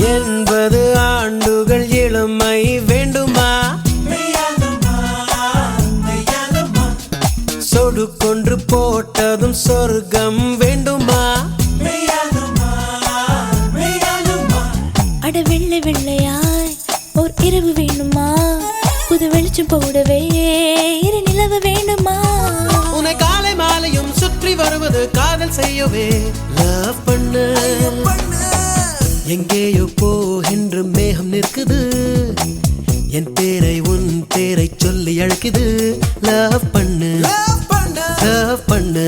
80 ஆண்டுகள் இளமை வேண்டுமா? சொடு கொன்று போட்டதும் சொர்க்கம் வேண்டுமா? அட வெள்ளை வெள்ளையாய் ஓர் இரவு வேணுமா? புது வெளிச்சம் போடவே இரு நிலவு வேண்டுமா? உன்னை காலை மாலையும் சுற்றி வருவது காதல் செய்யவே லவ் பண்ணு. எங்கேயோ போகின்ற மேகம் நிற்குது, என் பேரை உன் பேரை சொல்லி அழைக்குது. லவ் பண்ணு, லவ் பண்ணு.